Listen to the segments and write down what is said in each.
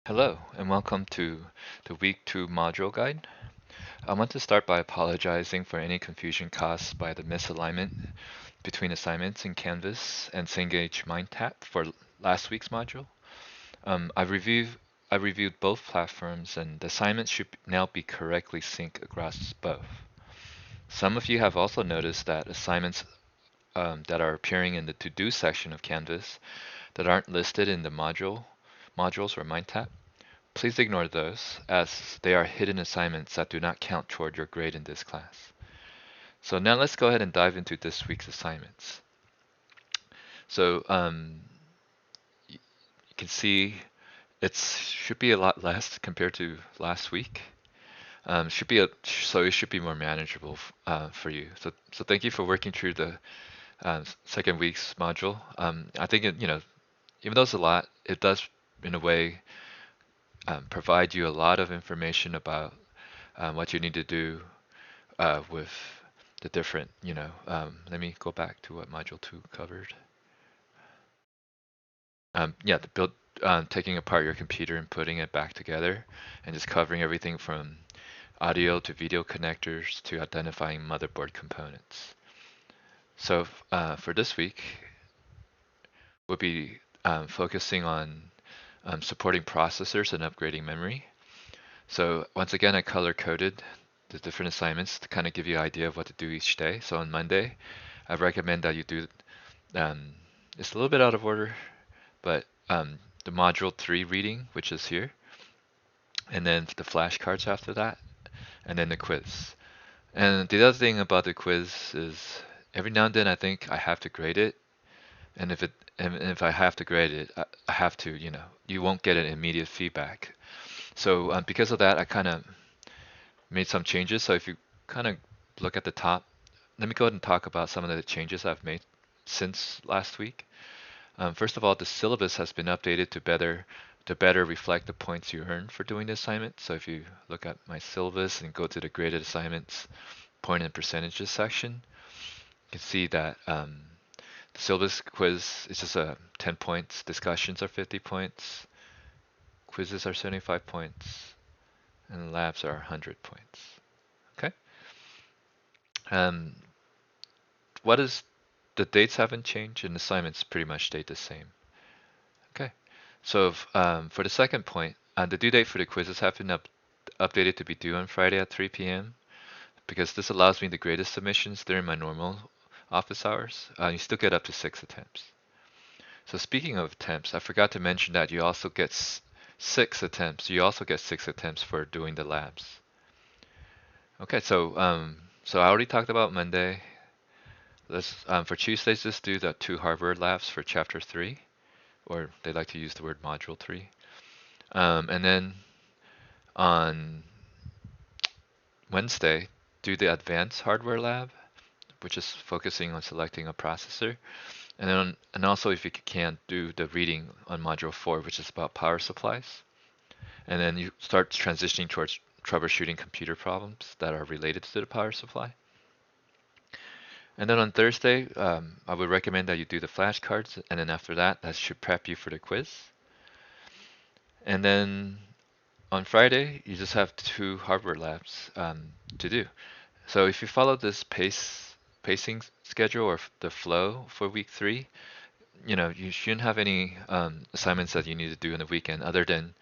Hello, and welcome to the Week 2 module guide. I want to start by apologizing for any confusion caused by the misalignment between assignments in Canvas and Cengage MindTap for last week's module. Um, I reviewed I reviewed both platforms, and the assignments should now be correctly synced across both. Some of you have also noticed that assignments that are appearing in the To-Do section of Canvas that aren't listed in the modules or MindTap. Please ignore those, as they are hidden assignments that do not count toward your grade in this class. So now let's go ahead and dive into this week's assignments. So you can see it should be a lot less compared to last week. So it should be more manageable for you. So thank you for working through the second week's module. I think even though it's a lot, it does in a way provide you a lot of information about what you need to do with the different, let me go back to what module 2 covered. Yeah, the build, taking apart your computer and putting it back together and just covering everything from audio to video connectors to identifying motherboard components. So for this week, we'll be focusing on supporting processors and upgrading memory. So once again, I color coded the different assignments to kind of give you an idea of what to do each day. So on Monday, I recommend that you do, it's a little bit out of order, but the module 3 reading, which is here, and then the flashcards after that, and then the quiz. And the other thing about the quiz is every now and then I think I have to grade it, and if I have to grade it, I have to, you won't get an immediate feedback. So because of that, I kind of made some changes. So if you kind of look at the top, let me go ahead and talk about some of the changes I've made since last week. First of all, the syllabus has been updated to better reflect the points you earn for doing the assignment. So if you look at my syllabus and go to the graded assignments point and percentages section, you can see that the syllabus quiz is just 10 points, discussions are 50 points, quizzes are 75 points, and labs are 100 points. Okay. Um, what is the dates haven't changed and assignments pretty much stayed the same. Okay. So for the second point, the due date for the quizzes have been updated to be due on Friday at 3 p.m. because this allows me to grade the submissions during my normal office hours. You still get up to 6 attempts. So speaking of attempts, I forgot to mention that you also get 6 attempts. You also get 6 attempts for doing the labs. Okay, so I already talked about Monday. Let's for Tuesdays, just do the 2 hardware labs for chapter 3, or they like to use the word module 3. And then on Wednesday, do the advanced hardware lab, which is focusing on selecting a processor. And also, if you can, do the reading on module 4, which is about power supplies. And then you start transitioning towards troubleshooting computer problems that are related to the power supply. And then on Thursday, I would recommend that you do the flashcards, and then after that, that should prep you for the quiz. And then on Friday, you just have 2 hardware labs to do. So if you follow this pacing schedule or the flow for week 3, you shouldn't have any assignments that you need to do in the weekend other than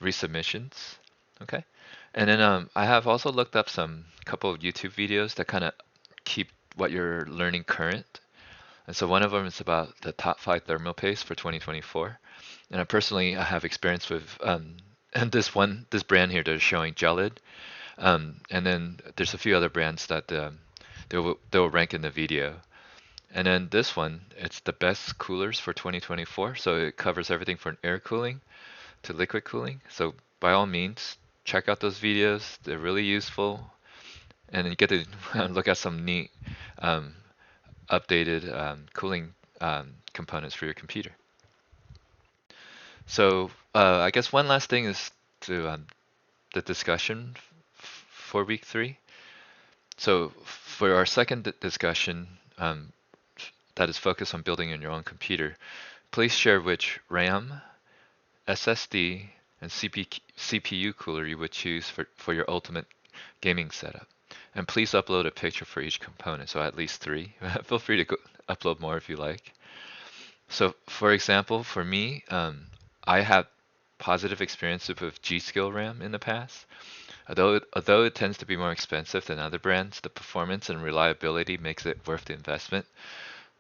resubmissions. Okay. And then I have also looked up some couple of YouTube videos that kind of keep what you're learning current. And so one of them is about the top 5 thermal paste for 2024. And I have experience with and this brand here they're showing Gelid. And then there's a few other brands that they'll rank in the video. And then this one, it's the best coolers for 2024. So it covers everything from air cooling to liquid cooling. So by all means, check out those videos. They're really useful. And then you get to look at some neat updated cooling components for your computer. So I guess one last thing is to the discussion for week 3. So for our second discussion that is focused on building in your own computer, please share which RAM, SSD, and CPU cooler you would choose for your ultimate gaming setup. And please upload a picture for each component, so at least 3. Feel free to upload more if you like. So for example, for me, I had positive experiences with G-Skill RAM in the past. Although it tends to be more expensive than other brands, the performance and reliability makes it worth the investment.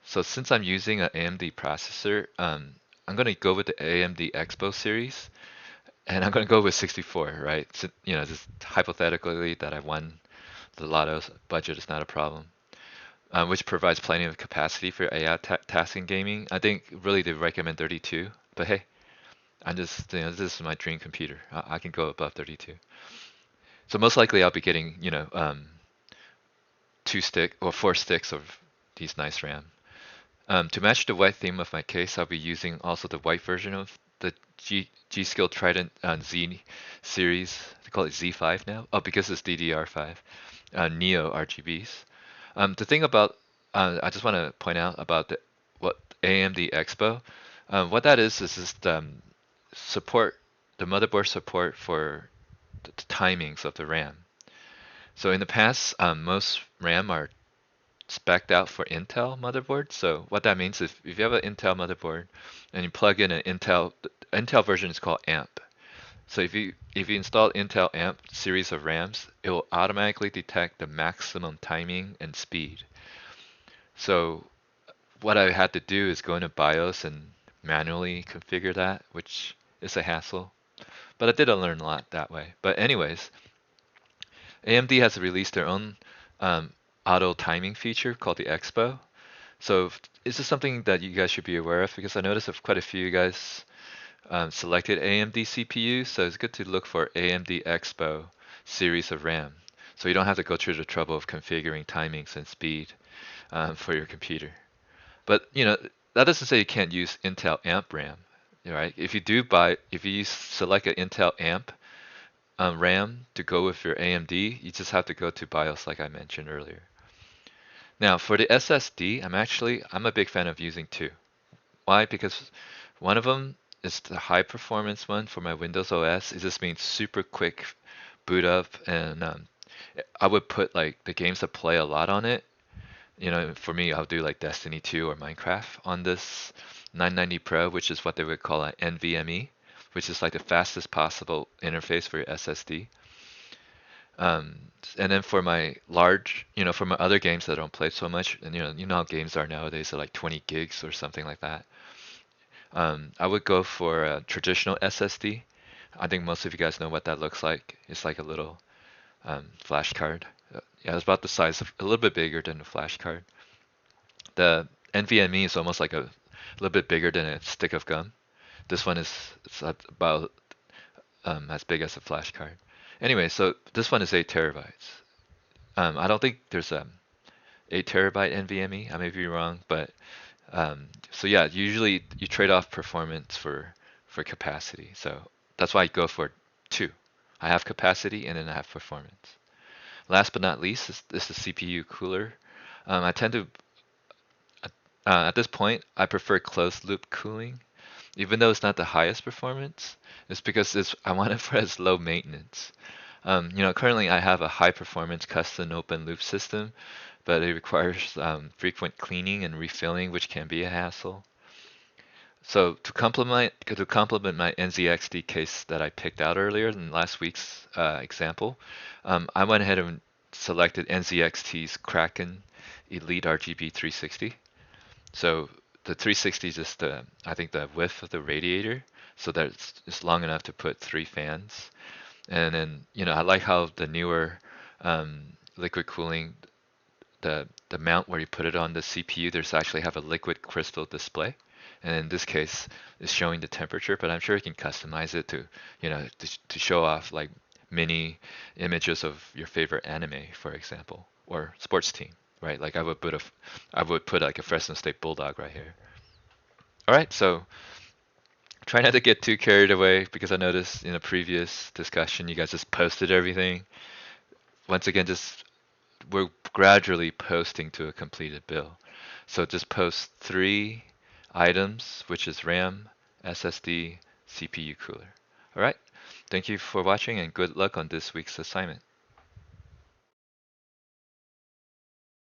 So since I'm using an AMD processor, I'm going to go with the AMD Expo series, and I'm going to go with 64, right? So, just hypothetically that I won the lotto, budget is not a problem, which provides plenty of capacity for AI tasking gaming. I think really they recommend 32, but hey, this is my dream computer. I can go above 32. So most likely I'll be getting, 4 sticks of these nice RAM. To match the white theme of my case, I'll be using also the white version of the G-Skill Trident Z series. They call it Z5 now. Oh, because it's DDR5. Neo RGBs. The thing about, I just want to point out about what AMD Expo. What that is just support, the motherboard support for the timings of the RAM. So in the past, most RAM are spec'd out for Intel motherboards. So what that means is if you have an Intel motherboard and you plug in an the Intel version is called AMP. So if you install Intel AMP series of RAMs, it will automatically detect the maximum timing and speed. So what I had to do is go into BIOS and manually configure that, which is a hassle. But I did learn a lot that way. But anyways, AMD has released their own auto timing feature called the Expo. So this is something that you guys should be aware of because I noticed that quite a few of you guys selected AMD CPU, so it's good to look for AMD Expo series of RAM. So you don't have to go through the trouble of configuring timings and speed for your computer. But that doesn't say you can't use Intel AMP RAM, right? If you select an Intel AMP RAM to go with your AMD, you just have to go to BIOS like I mentioned earlier. Now for the SSD, I'm a big fan of using 2. Why? Because one of them is the high performance one for my Windows OS. It just means super quick boot up, and I would put like the games that play a lot on it. For me, I'll do like Destiny 2 or Minecraft on this 990 Pro, which is what they would call an NVMe, which is like the fastest possible interface for your SSD. And then for my for my other games that I don't play so much, and how games are nowadays, are like 20 gigs or something like that. I would go for a traditional SSD. I think most of you guys know what that looks like. It's like a little flash card. Yeah, it's about the size of a little bit bigger than a flash card. The NVMe is almost like a little bit bigger than a stick of gum. This one is it's about as big as a flash card. Anyway, so this one is 8 terabytes. I don't think there's 8 terabyte NVMe. I may be wrong, but so yeah, usually you trade off performance for capacity. So that's why I go for 2. I have capacity and then I have performance. Last but not least is the CPU cooler. I tend to at this point I prefer closed loop cooling, even though it's not the highest performance. It's because I want it for as low maintenance. Currently I have a high performance custom open loop system, but it requires frequent cleaning and refilling, which can be a hassle. So to complement my NZXT case that I picked out earlier in last week's example, I went ahead and selected NZXT's Kraken Elite RGB 360. So the 360 is just I think the width of the radiator, so that it's long enough to put 3 fans. And then I like how the newer liquid cooling, the mount where you put it on the CPU, there's actually have a liquid crystal display. And in this case, it's showing the temperature, but I'm sure you can customize it to, to show off like mini images of your favorite anime, for example, or sports team, right? Like I would put like a Fresno State Bulldog right here. All right, so try not to get too carried away because I noticed in a previous discussion you guys just posted everything. Once again, we're gradually posting to a completed build. So just post 3 items, which is RAM, SSD, CPU cooler. All right. Thank you for watching and good luck on this week's assignment.